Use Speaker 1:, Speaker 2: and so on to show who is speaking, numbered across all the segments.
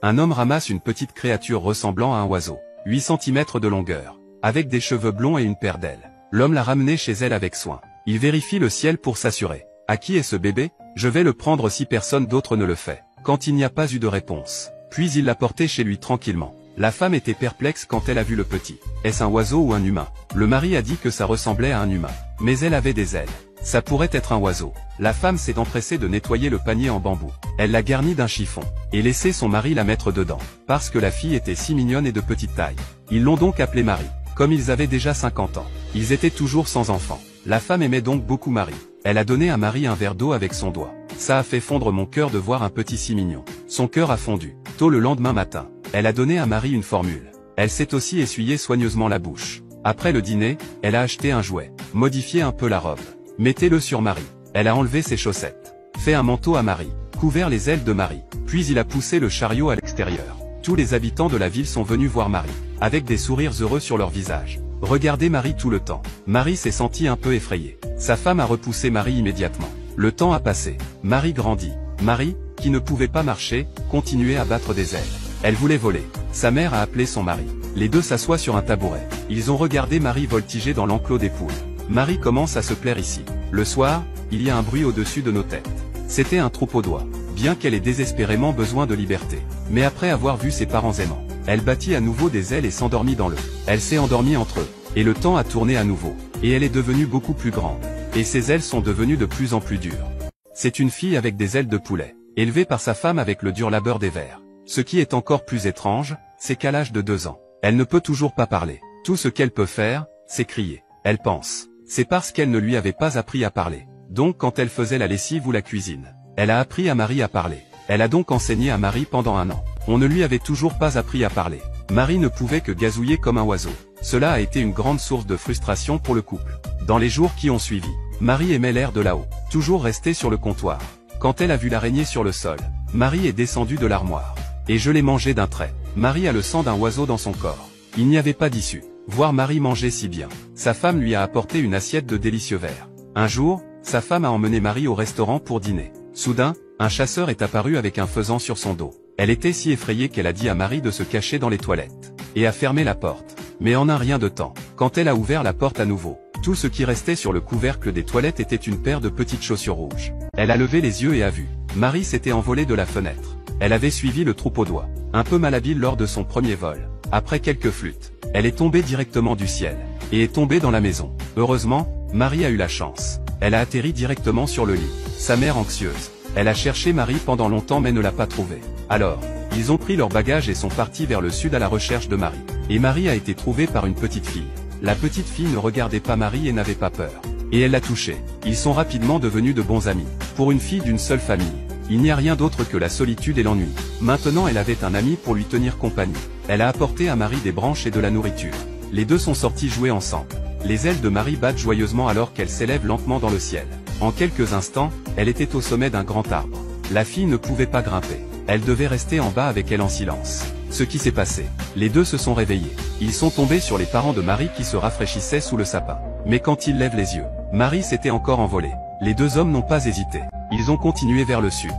Speaker 1: un homme ramasse une petite créature ressemblant à un oiseau, 8 cm de longueur, avec des cheveux blonds et une paire d'ailes. L'homme l'a ramené chez elle avec soin. Il vérifie le ciel pour s'assurer. À qui est ce bébé? Je vais le prendre si personne d'autre ne le fait. Quand il n'y a pas eu de réponse. Puis il l'a porté chez lui tranquillement. La femme était perplexe quand elle a vu le petit. Est-ce un oiseau ou un humain? Le mari a dit que ça ressemblait à un humain. Mais elle avait des ailes. Ça pourrait être un oiseau. La femme s'est empressée de nettoyer le panier en bambou. Elle l'a garni d'un chiffon, et laissé son mari la mettre dedans, parce que la fille était si mignonne et de petite taille. Ils l'ont donc appelée Marie. Comme ils avaient déjà 50 ans, ils étaient toujours sans enfant. La femme aimait donc beaucoup Marie. Elle a donné à Marie un verre d'eau avec son doigt. Ça a fait fondre mon cœur de voir un petit si mignon. Son cœur a fondu. Tôt le lendemain matin, elle a donné à Marie une formule. Elle s'est aussi essuyé soigneusement la bouche. Après le dîner, elle a acheté un jouet, modifié un peu la robe. Mettez-le sur Marie. Elle a enlevé ses chaussettes, fait un manteau à Marie, couvert les ailes de Marie, puis il a poussé le chariot à l'extérieur. Tous les habitants de la ville sont venus voir Marie, avec des sourires heureux sur leur visage. Regardez Marie tout le temps. Marie s'est sentie un peu effrayée. Sa femme a repoussé Marie immédiatement. Le temps a passé. Marie grandit. Marie, qui ne pouvait pas marcher, continuait à battre des ailes. Elle voulait voler. Sa mère a appelé son mari. Les deux s'assoient sur un tabouret. Ils ont regardé Marie voltiger dans l'enclos des poules. Marie commence à se plaire ici. Le soir, il y a un bruit au-dessus de nos têtes. C'était un troupeau d'oies. Bien qu'elle ait désespérément besoin de liberté. Mais après avoir vu ses parents aimants, elle bâtit à nouveau des ailes et s'endormit dans l'eau. Elle s'est endormie entre eux. Et le temps a tourné à nouveau. Et elle est devenue beaucoup plus grande. Et ses ailes sont devenues de plus en plus dures. C'est une fille avec des ailes de poulet, élevée par sa femme avec le dur labeur des vers. Ce qui est encore plus étrange, c'est qu'à l'âge de 2 ans, elle ne peut toujours pas parler. Tout ce qu'elle peut faire, c'est crier. Elle pense. C'est parce qu'elle ne lui avait pas appris à parler. Donc quand elle faisait la lessive ou la cuisine, elle a appris à Marie à parler. Elle a donc enseigné à Marie pendant 1 an. On ne lui avait toujours pas appris à parler. Marie ne pouvait que gazouiller comme un oiseau. Cela a été une grande source de frustration pour le couple. Dans les jours qui ont suivi, Marie aimait l'air de là-haut, toujours restée sur le comptoir. Quand elle a vu l'araignée sur le sol, Marie est descendue de l'armoire. Et je l'ai mangée d'un trait. Marie a le sang d'un oiseau dans son corps. Il n'y avait pas d'issue. Voir Marie manger si bien. Sa femme lui a apporté une assiette de délicieux vers. Un jour, sa femme a emmené Marie au restaurant pour dîner. Soudain, un chasseur est apparu avec un faisan sur son dos. Elle était si effrayée qu'elle a dit à Marie de se cacher dans les toilettes. Et a fermé la porte. Mais en un rien de temps, quand elle a ouvert la porte à nouveau, tout ce qui restait sur le couvercle des toilettes était une paire de petites chaussures rouges. Elle a levé les yeux et a vu. Marie s'était envolée de la fenêtre. Elle avait suivi le troupeau d'oies. Un peu malhabile lors de son premier vol. Après quelques flûtes, elle est tombée directement du ciel. Et est tombée dans la maison. Heureusement, Marie a eu la chance. Elle a atterri directement sur le lit. Sa mère anxieuse. Elle a cherché Marie pendant longtemps mais ne l'a pas trouvée. Alors, ils ont pris leur bagage et sont partis vers le sud à la recherche de Marie. Et Marie a été trouvée par une petite fille. La petite fille ne regardait pas Marie et n'avait pas peur. Et elle l'a touchée. Ils sont rapidement devenus de bons amis. Pour une fille d'une seule famille, il n'y a rien d'autre que la solitude et l'ennui. Maintenant elle avait un ami pour lui tenir compagnie. Elle a apporté à Marie des branches et de la nourriture. Les deux sont sortis jouer ensemble. Les ailes de Marie battent joyeusement alors qu'elle s'élève lentement dans le ciel. En quelques instants, elle était au sommet d'un grand arbre. La fille ne pouvait pas grimper. Elle devait rester en bas avec elle en silence. Ce qui s'est passé. Les deux se sont réveillés. Ils sont tombés sur les parents de Marie qui se rafraîchissaient sous le sapin. Mais quand ils lèvent les yeux, Marie s'était encore envolée. Les deux hommes n'ont pas hésité. Ils ont continué vers le sud.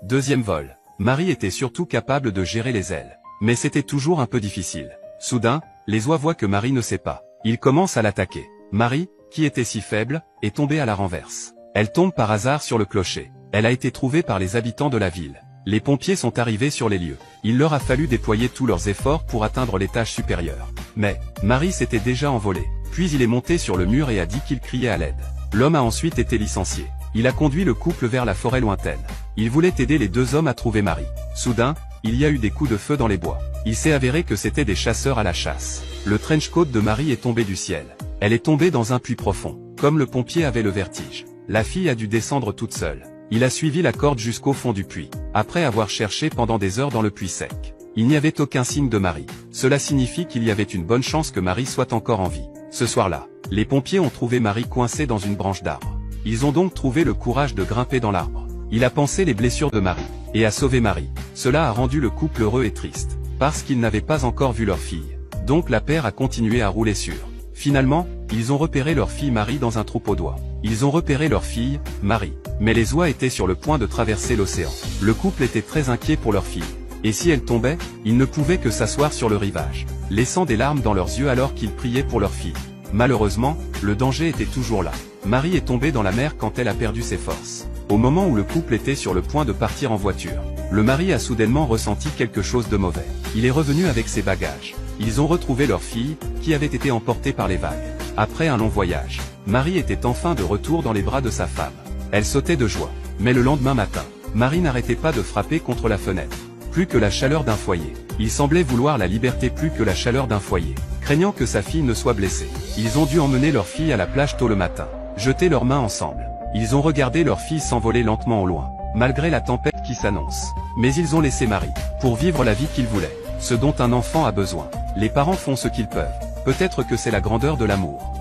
Speaker 1: Deuxième vol. Marie était surtout capable de gérer les ailes. Mais c'était toujours un peu difficile. Soudain, les oies voient que Marie ne sait pas. Ils commencent à l'attaquer. Marie, qui était si faible, est tombée à la renverse. Elle tombe par hasard sur le clocher. Elle a été trouvée par les habitants de la ville. Les pompiers sont arrivés sur les lieux. Il leur a fallu déployer tous leurs efforts pour atteindre l'étage supérieur. Mais, Marie s'était déjà envolée. Puis il est monté sur le mur et a dit qu'il criait à l'aide. L'homme a ensuite été licencié. Il a conduit le couple vers la forêt lointaine. Il voulait aider les deux hommes à trouver Marie. Soudain, il y a eu des coups de feu dans les bois. Il s'est avéré que c'étaient des chasseurs à la chasse. Le trench coat de Marie est tombé du ciel. Elle est tombée dans un puits profond. Comme le pompier avait le vertige, la fille a dû descendre toute seule. Il a suivi la corde jusqu'au fond du puits. Après avoir cherché pendant des heures dans le puits sec, il n'y avait aucun signe de Marie. Cela signifie qu'il y avait une bonne chance que Marie soit encore en vie. Ce soir-là, les pompiers ont trouvé Marie coincée dans une branche d'arbre. Ils ont donc trouvé le courage de grimper dans l'arbre. Il a pansé les blessures de Marie, et a sauvé Marie. Cela a rendu le couple heureux et triste, parce qu'ils n'avaient pas encore vu leur fille. Donc la paire a continué à rouler sur. Finalement, ils ont repéré leur fille Marie dans un troupeau d'oies. Ils ont repéré leur fille, Marie. Mais les oies étaient sur le point de traverser l'océan. Le couple était très inquiet pour leur fille. Et si elle tombait, ils ne pouvaient que s'asseoir sur le rivage, laissant des larmes dans leurs yeux alors qu'ils priaient pour leur fille. Malheureusement, le danger était toujours là. Marie est tombée dans la mer quand elle a perdu ses forces. Au moment où le couple était sur le point de partir en voiture, le mari a soudainement ressenti quelque chose de mauvais. Il est revenu avec ses bagages. Ils ont retrouvé leur fille, qui avait été emportée par les vagues. Après un long voyage, Marie était enfin de retour dans les bras de sa femme. Elle sautait de joie. Mais le lendemain matin, Marie n'arrêtait pas de frapper contre la fenêtre. Plus que la chaleur d'un foyer. Il semblait vouloir la liberté plus que la chaleur d'un foyer. Craignant que sa fille ne soit blessée, ils ont dû emmener leur fille à la plage tôt le matin. Jeter leurs mains ensemble. Ils ont regardé leur fille s'envoler lentement au loin, malgré la tempête qui s'annonce. Mais ils ont laissé Marie, pour vivre la vie qu'ils voulaient, ce dont un enfant a besoin. Les parents font ce qu'ils peuvent. Peut-être que c'est la grandeur de l'amour.